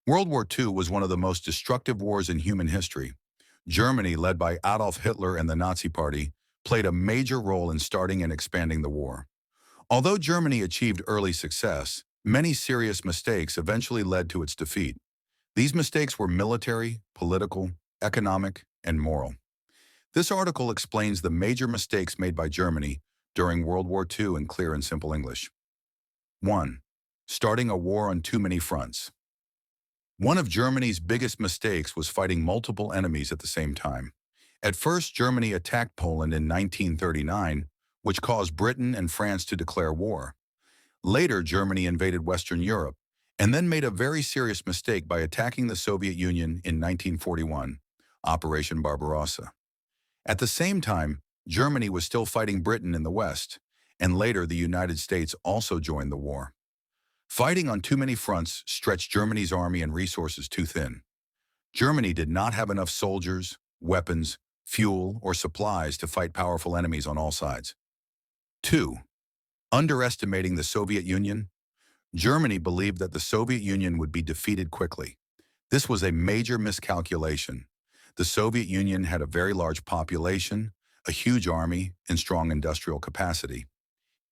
World War II was one of the most destructive wars in human history. Germany, led by Adolf Hitler and the Nazi Party, played a major role in starting and expanding the war. Although Germany achieved early success, many serious mistakes eventually led to its defeat. These mistakes were military, political, economic, and moral. This article explains the major mistakes made by Germany during World War II in clear and simple English. 1. Starting a war on too many fronts. One of Germany's biggest mistakes was fighting multiple enemies at the same time. At first, Germany attacked Poland in 1939, which caused Britain and France to declare war. Later, Germany invaded Western Europe, and then made a very serious mistake by attacking the Soviet Union in 1941, Operation Barbarossa. At the same time, Germany was still fighting Britain in the West, and later the United States also joined the war. Fighting on too many fronts stretched Germany's army and resources too thin. Germany did not have enough soldiers, weapons, fuel, or supplies to fight powerful enemies on all sides. 2. Underestimating the Soviet Union. Germany believed that the Soviet Union would be defeated quickly. This was a major miscalculation. The Soviet Union had a very large population, a huge army, and strong industrial capacity.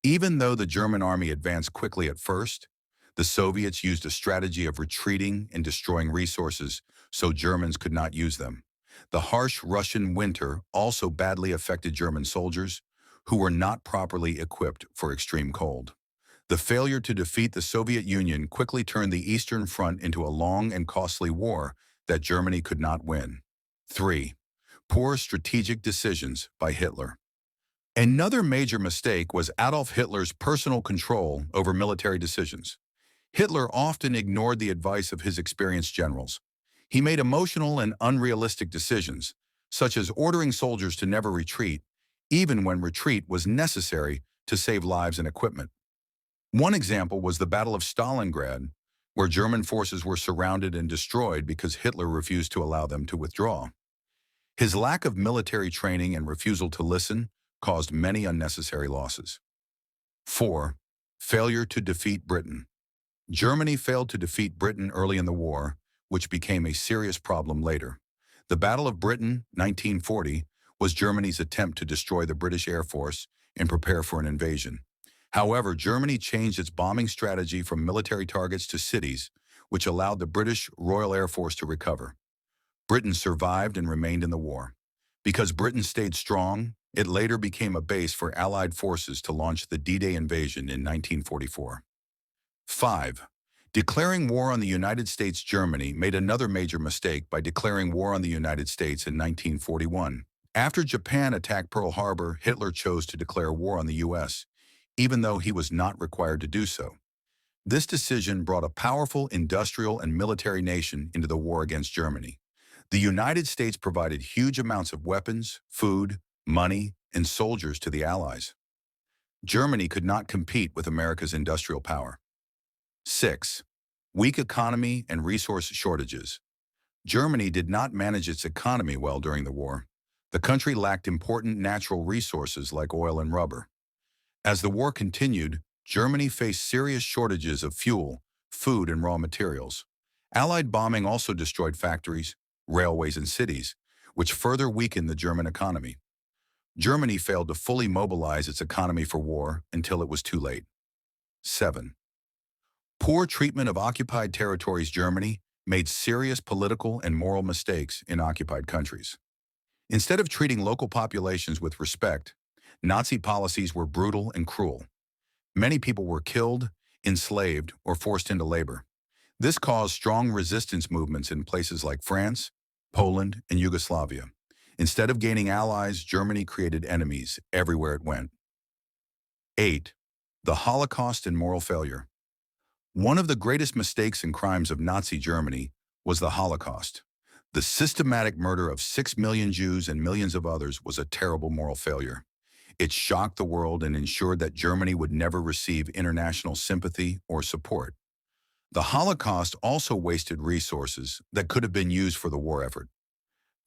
Even though the German army advanced quickly at first, the Soviets used a strategy of retreating and destroying resources so Germans could not use them. The harsh Russian winter also badly affected German soldiers, who were not properly equipped for extreme cold. The failure to defeat the Soviet Union quickly turned the Eastern Front into a long and costly war that Germany could not win. 3. Poor strategic decisions by Hitler. Another major mistake was Adolf Hitler's personal control over military decisions. Hitler often ignored the advice of his experienced generals. He made emotional and unrealistic decisions, such as ordering soldiers to never retreat, even when retreat was necessary to save lives and equipment. One example was the Battle of Stalingrad, where German forces were surrounded and destroyed because Hitler refused to allow them to withdraw. His lack of military training and refusal to listen caused many unnecessary losses. 4. Failure to defeat Britain. Germany failed to defeat Britain early in the war, which became a serious problem later. The Battle of Britain, 1940, was Germany's attempt to destroy the British Air Force and prepare for an invasion. However, Germany changed its bombing strategy from military targets to cities, which allowed the British Royal Air Force to recover. Britain survived and remained in the war. Because Britain stayed strong, it later became a base for Allied forces to launch the D-Day invasion in 1944. 5. Declaring war on the United States. Germany made another major mistake by declaring war on the United States in 1941. After Japan attacked Pearl Harbor, Hitler chose to declare war on the U.S., even though he was not required to do so. This decision brought a powerful industrial and military nation into the war against Germany. The United States provided huge amounts of weapons, food, money, and soldiers to the Allies. Germany could not compete with America's industrial power. 6. Weak economy and resource shortages. Germany did not manage its economy well during the war. The country lacked important natural resources like oil and rubber. As the war continued, Germany faced serious shortages of fuel, food, and raw materials. Allied bombing also destroyed factories, railways, and cities, which further weakened the German economy. Germany failed to fully mobilize its economy for war until it was too late. 7. Poor treatment of occupied territories. Germany made serious political and moral mistakes in occupied countries. Instead of treating local populations with respect, Nazi policies were brutal and cruel. Many people were killed, enslaved, or forced into labor. This caused strong resistance movements in places like France, Poland, and Yugoslavia. Instead of gaining allies, Germany created enemies everywhere it went. 8. The Holocaust and moral failure. One of the greatest mistakes and crimes of Nazi Germany was the Holocaust. The systematic murder of 6 million Jews and millions of others was a terrible moral failure. It shocked the world and ensured that Germany would never receive international sympathy or support. The Holocaust also wasted resources that could have been used for the war effort.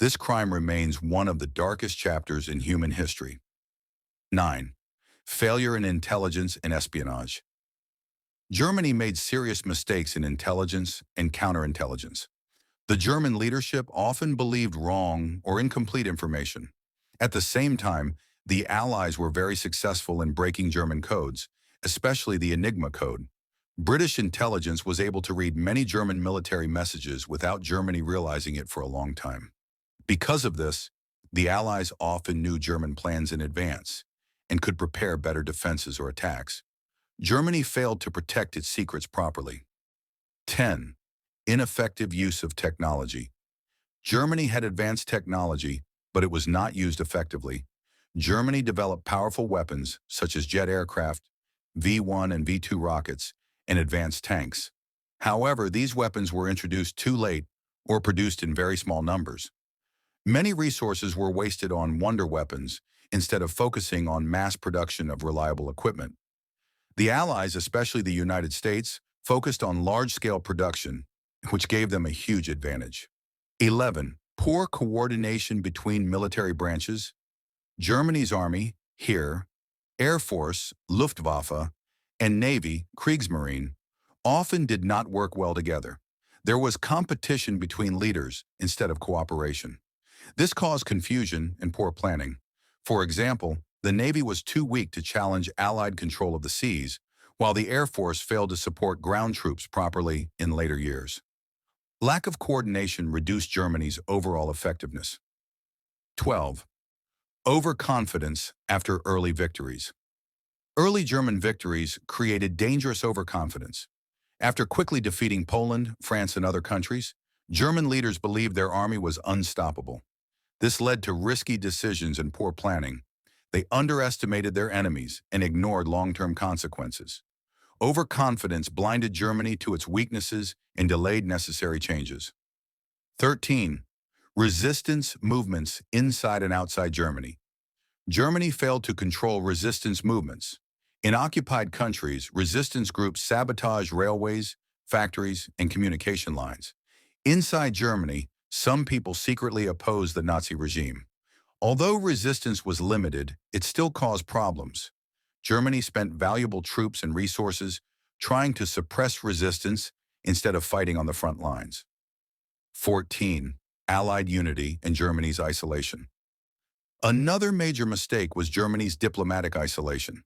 This crime remains one of the darkest chapters in human history. 9. Failure in intelligence and espionage. Germany made serious mistakes in intelligence and counterintelligence. The German leadership often believed wrong or incomplete information. At the same time, the Allies were very successful in breaking German codes, especially the Enigma code. British intelligence was able to read many German military messages without Germany realizing it for a long time. Because of this, the Allies often knew German plans in advance and could prepare better defenses or attacks. Germany failed to protect its secrets properly. 10. Ineffective use of technology. Germany had advanced technology, but it was not used effectively. Germany developed powerful weapons such as jet aircraft, V-1 and V-2 rockets, and advanced tanks. However, these weapons were introduced too late or produced in very small numbers. Many resources were wasted on wonder weapons instead of focusing on mass production of reliable equipment. The Allies, especially the United States, focused on large-scale production, which gave them a huge advantage. 11. Poor coordination between military branches. Germany's army, Heer, Air Force, Luftwaffe, and Navy, Kriegsmarine, often did not work well together. There was competition between leaders instead of cooperation. This caused confusion and poor planning. For example, the Navy was too weak to challenge Allied control of the seas, while the Air Force failed to support ground troops properly in later years. Lack of coordination reduced Germany's overall effectiveness. 12. Overconfidence after early victories. Early German victories created dangerous overconfidence. After quickly defeating Poland, France, and other countries, German leaders believed their army was unstoppable. This led to risky decisions and poor planning. They underestimated their enemies and ignored long-term consequences. Overconfidence blinded Germany to its weaknesses and delayed necessary changes. 13. Resistance movements inside and outside Germany. Germany failed to control resistance movements. In occupied countries, resistance groups sabotaged railways, factories, and communication lines. Inside Germany, some people secretly opposed the Nazi regime. Although resistance was limited, it still caused problems. Germany spent valuable troops and resources trying to suppress resistance instead of fighting on the front lines. 14. Allied unity and Germany's isolation. Another major mistake was Germany's diplomatic isolation.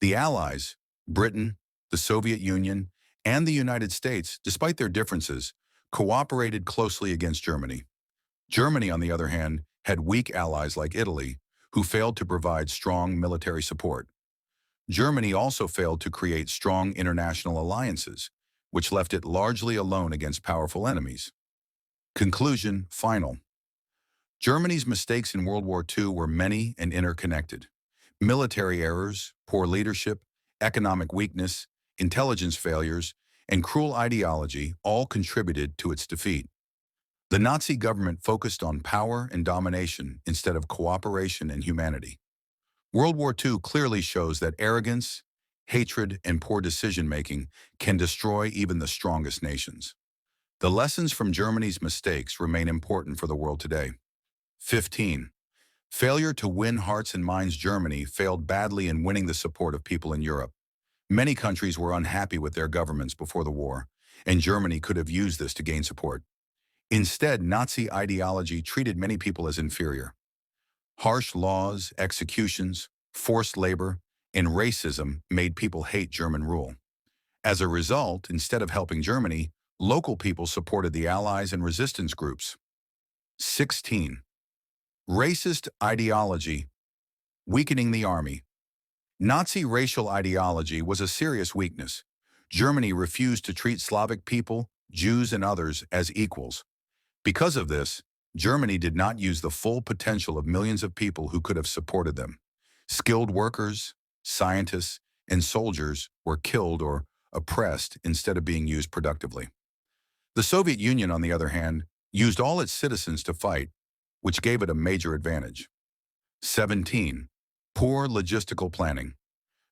The Allies, Britain, the Soviet Union, and the United States, despite their differences, cooperated closely against Germany. Germany, on the other hand, had weak allies like Italy, who failed to provide strong military support. Germany also failed to create strong international alliances, which left it largely alone against powerful enemies. Conclusion, final. Germany's mistakes in World War II were many and interconnected. Military errors, poor leadership, economic weakness, intelligence failures, and cruel ideology all contributed to its defeat. The Nazi government focused on power and domination instead of cooperation and humanity. World War II clearly shows that arrogance, hatred, and poor decision-making can destroy even the strongest nations. The lessons from Germany's mistakes remain important for the world today. 15. Failure to win hearts and minds. Germany failed badly in winning the support of people in Europe. Many countries were unhappy with their governments before the war, and Germany could have used this to gain support. Instead, Nazi ideology treated many people as inferior. Harsh laws, executions, forced labor, and racism made people hate German rule. As a result, instead of helping Germany, local people supported the Allies and resistance groups. 16. Racist ideology, weakening the army. Nazi racial ideology was a serious weakness. Germany refused to treat Slavic people, Jews, and others as equals. Because of this, Germany did not use the full potential of millions of people who could have supported them. Skilled workers, scientists, and soldiers were killed or oppressed instead of being used productively. The Soviet Union, on the other hand, used all its citizens to fight, which gave it a major advantage. 17. Poor logistical planning.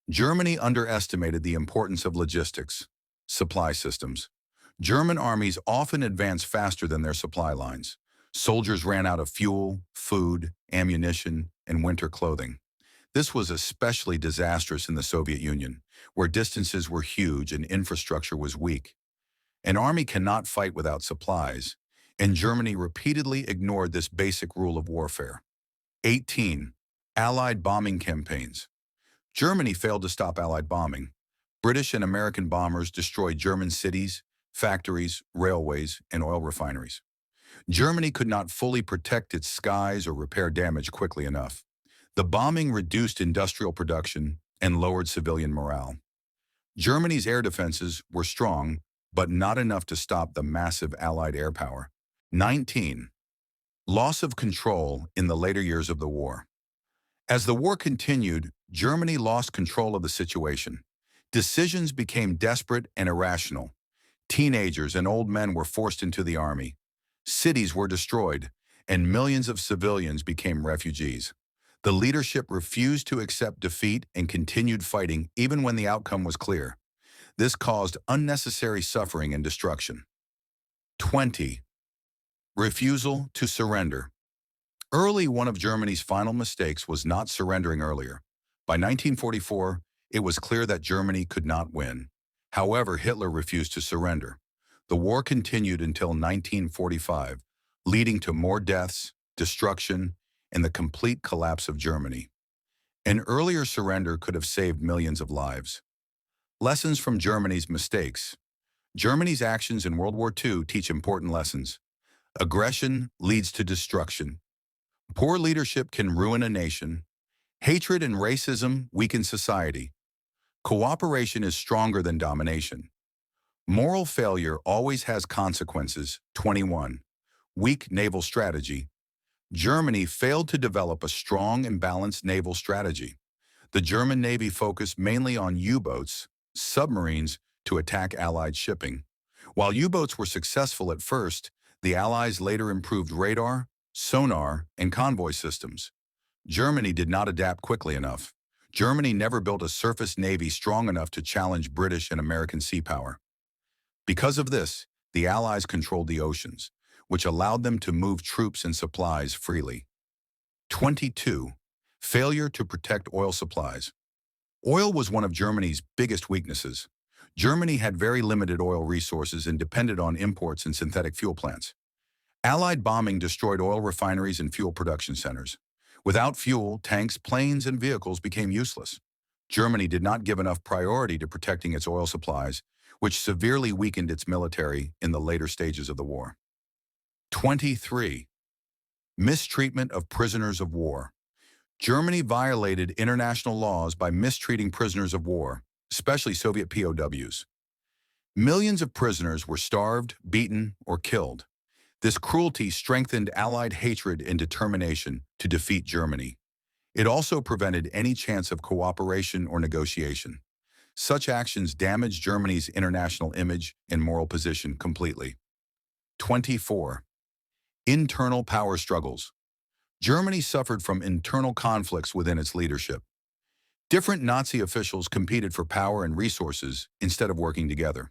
Germany underestimated the importance of logistics, supply systems. German armies often advanced faster than their supply lines. Soldiers ran out of fuel, food, ammunition, and winter clothing. This was especially disastrous in the Soviet Union, where distances were huge and infrastructure was weak. An army cannot fight without supplies, and Germany repeatedly ignored this basic rule of warfare. 18. Allied bombing campaigns. Germany failed to stop Allied bombing. British and American bombers destroyed German cities, factories, railways, and oil refineries. Germany could not fully protect its skies or repair damage quickly enough. The bombing reduced industrial production and lowered civilian morale. Germany's air defenses were strong, but not enough to stop the massive Allied air power. 19. Loss of control in the later years of the war. As the war continued, Germany lost control of the situation. Decisions became desperate and irrational. Teenagers and old men were forced into the army. Cities were destroyed, and millions of civilians became refugees. The leadership refused to accept defeat and continued fighting even when the outcome was clear. This caused unnecessary suffering and destruction. 20. Refusal to surrender. Early, one of Germany's final mistakes was not surrendering earlier. By 1944, it was clear that Germany could not win. However, Hitler refused to surrender. The war continued until 1945, leading to more deaths, destruction, and the complete collapse of Germany. An earlier surrender could have saved millions of lives. Lessons from Germany's mistakes. Germany's actions in World War II teach important lessons. Aggression leads to destruction. Poor leadership can ruin a nation. Hatred and racism weaken society. Cooperation is stronger than domination. Moral failure always has consequences. 21. Weak naval strategy. Germany failed to develop a strong and balanced naval strategy. The German Navy focused mainly on U-boats, submarines, to attack Allied shipping. While U-boats were successful at first, the Allies later improved radar, sonar, and convoy systems. Germany did not adapt quickly enough. Germany never built a surface navy strong enough to challenge British and American sea power. Because of this, the Allies controlled the oceans, which allowed them to move troops and supplies freely. 22. Failure to protect oil supplies. Oil was one of Germany's biggest weaknesses. Germany had very limited oil resources and depended on imports and synthetic fuel plants. Allied bombing destroyed oil refineries and fuel production centers. Without fuel, tanks, planes, and vehicles became useless. Germany did not give enough priority to protecting its oil supplies, which severely weakened its military in the later stages of the war. 23. Mistreatment of prisoners of war. Germany violated international laws by mistreating prisoners of war, especially Soviet POWs. Millions of prisoners were starved, beaten, or killed. This cruelty strengthened Allied hatred and determination to defeat Germany. It also prevented any chance of cooperation or negotiation. Such actions damaged Germany's international image and moral position completely. 24. Internal power struggles. Germany suffered from internal conflicts within its leadership. Different Nazi officials competed for power and resources instead of working together.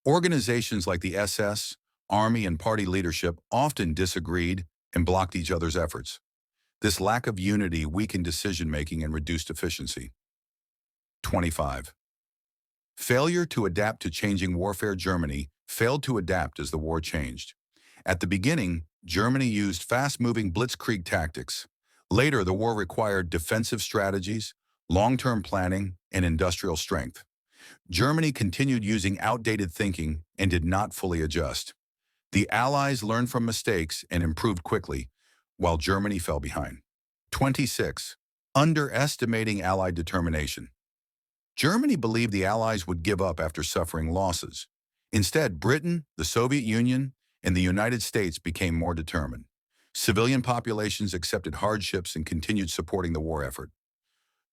Organizations like the SS, Army, and party leadership often disagreed and blocked each other's efforts. This lack of unity weakened decision-making and reduced efficiency. 25. Failure to adapt to changing warfare. Germany failed to adapt as the war changed. At the beginning, Germany used fast-moving blitzkrieg tactics. Later, the war required defensive strategies, long-term planning, and industrial strength. Germany continued using outdated thinking and did not fully adjust. The Allies learned from mistakes and improved quickly, while Germany fell behind. 26. Underestimating Allied determination. Germany believed the Allies would give up after suffering losses. Instead, Britain, the Soviet Union, and the United States became more determined. Civilian populations accepted hardships and continued supporting the war effort.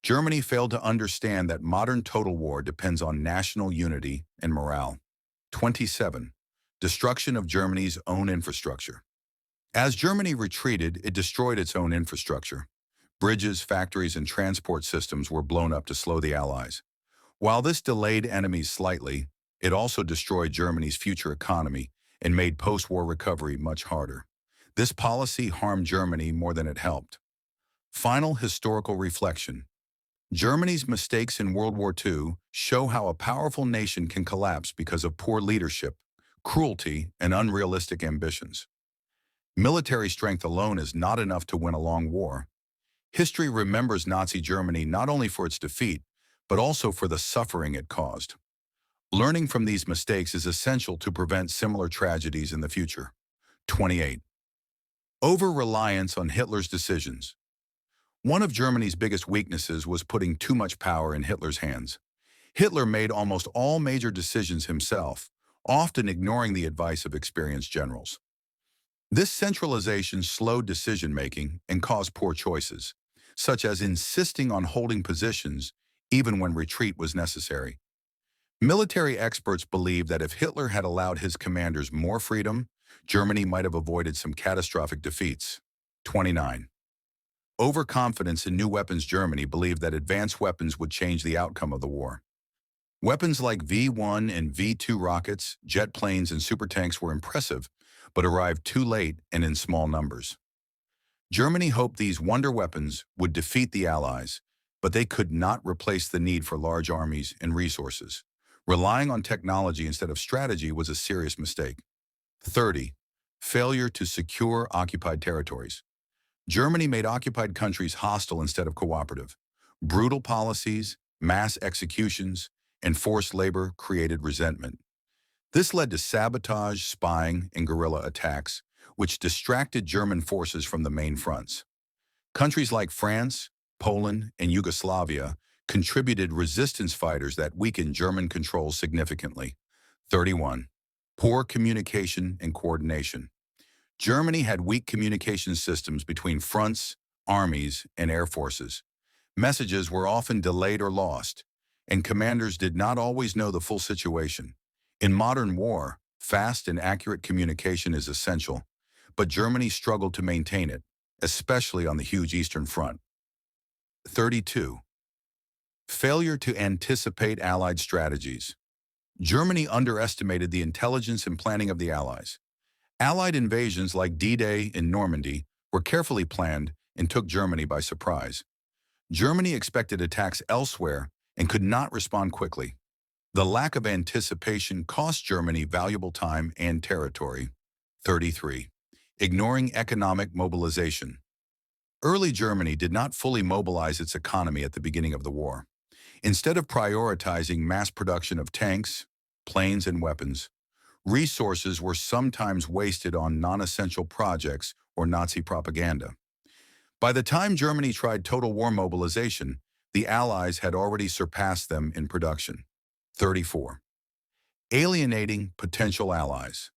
Germany failed to understand that modern total war depends on national unity and morale. 27. Destruction of Germany's own infrastructure. As Germany retreated, it destroyed its own infrastructure. Bridges, factories, and transport systems were blown up to slow the Allies. While this delayed enemies slightly, it also destroyed Germany's future economy and made post-war recovery much harder. This policy harmed Germany more than it helped. Final historical reflection. Germany's mistakes in World War II show how a powerful nation can collapse because of poor leadership, cruelty, and unrealistic ambitions. Military strength alone is not enough to win a long war. History remembers Nazi Germany not only for its defeat, but also for the suffering it caused. Learning from these mistakes is essential to prevent similar tragedies in the future. 28. Over-reliance on Hitler's decisions. One of Germany's biggest weaknesses was putting too much power in Hitler's hands. Hitler made almost all major decisions himself, often ignoring the advice of experienced generals. This centralization slowed decision-making and caused poor choices, such as insisting on holding positions even when retreat was necessary. Military experts believe that if Hitler had allowed his commanders more freedom, Germany might have avoided some catastrophic defeats. 29. Overconfidence in new weapons. Germany believed that advanced weapons would change the outcome of the war. Weapons like V-1 and V-2 rockets, jet planes, and supertanks were impressive, but arrived too late and in small numbers. Germany hoped these wonder weapons would defeat the Allies, but they could not replace the need for large armies and resources. Relying on technology instead of strategy was a serious mistake. 30. Failure to secure occupied territories. Germany made occupied countries hostile instead of cooperative. Brutal policies, mass executions, and forced labor created resentment. This led to sabotage, spying, and guerrilla attacks, which distracted German forces from the main fronts. Countries like France, Poland, and Yugoslavia contributed resistance fighters that weakened German control significantly. 31. Poor communication and coordination. Germany had weak communication systems between fronts, armies, and air forces. Messages were often delayed or lost, and commanders did not always know the full situation. In modern war, fast and accurate communication is essential, but Germany struggled to maintain it, especially on the huge Eastern Front. 32. Failure to anticipate Allied strategies. Germany underestimated the intelligence and planning of the Allies. Allied invasions like D-Day in Normandy were carefully planned and took Germany by surprise. Germany expected attacks elsewhere and could not respond quickly. The lack of anticipation cost Germany valuable time and territory. 33. Ignoring economic mobilization. Early Germany did not fully mobilize its economy at the beginning of the war. Instead of prioritizing mass production of tanks, planes, and weapons, resources were sometimes wasted on non-essential projects or Nazi propaganda. By the time Germany tried total war mobilization, the Allies had already surpassed them in production. 34. Alienating potential allies.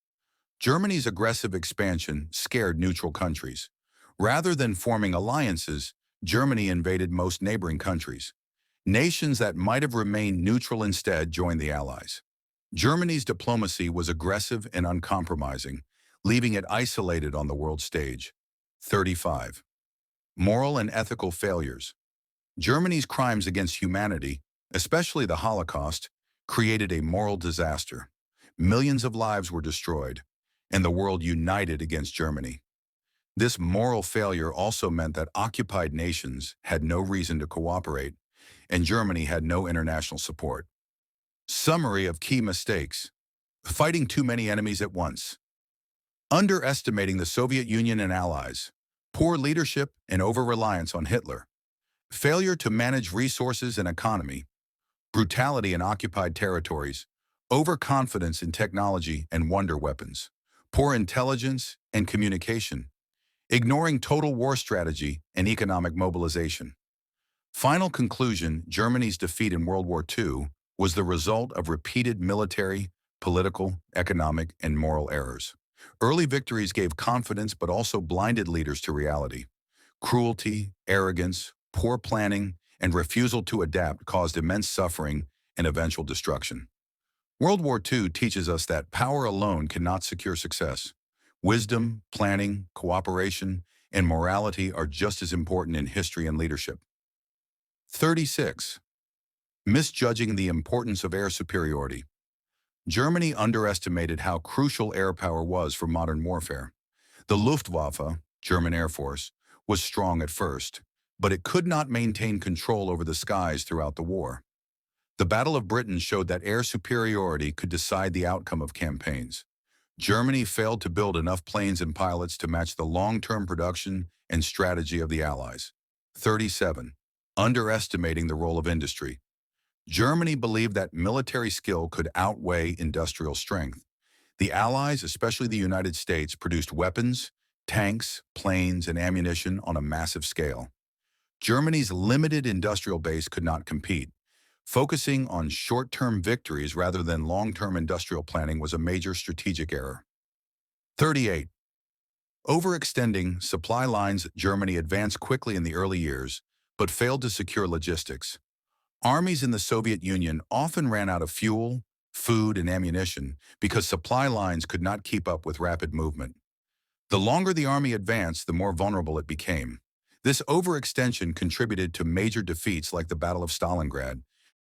Germany's aggressive expansion scared neutral countries. Rather than forming alliances, Germany invaded most neighboring countries. Nations that might have remained neutral instead joined the Allies. Germany's diplomacy was aggressive and uncompromising, leaving it isolated on the world stage. 35. Moral and ethical failures. Germany's crimes against humanity, especially the Holocaust, created a moral disaster. Millions of lives were destroyed, and the world united against Germany. This moral failure also meant that occupied nations had no reason to cooperate, and Germany had no international support. Summary of key mistakes. Fighting too many enemies at once. Underestimating the Soviet Union and allies. Poor leadership and over-reliance on Hitler. Failure to manage resources and economy. Brutality in occupied territories. Overconfidence in technology and wonder weapons. Poor intelligence and communication. Ignoring total war strategy and economic mobilization. Final conclusion: Germany's defeat in World War II was the result of repeated military, political, economic, and moral errors. Early victories gave confidence but also blinded leaders to reality. Cruelty, arrogance, poor planning, and refusal to adapt caused immense suffering and eventual destruction. World War II teaches us that power alone cannot secure success. Wisdom, planning, cooperation, and morality are just as important in history and leadership. 36. Misjudging the importance of air superiority. Germany underestimated how crucial air power was for modern warfare. The Luftwaffe, German Air Force, was strong at first, but it could not maintain control over the skies throughout the war. The Battle of Britain showed that air superiority could decide the outcome of campaigns. Germany failed to build enough planes and pilots to match the long-term production and strategy of the Allies. 37. Underestimating the role of industry. Germany believed that military skill could outweigh industrial strength. The Allies, especially the United States, produced weapons, tanks, planes, and ammunition on a massive scale. Germany's limited industrial base could not compete. Focusing on short-term victories rather than long-term industrial planning was a major strategic error. 38. Overextending supply lines. Germany advanced quickly in the early years, but failed to secure logistics. Armies in the Soviet Union often ran out of fuel, food, and ammunition because supply lines could not keep up with rapid movement. The longer the army advanced, the more vulnerable it became. This overextension contributed to major defeats like the Battle of Stalingrad,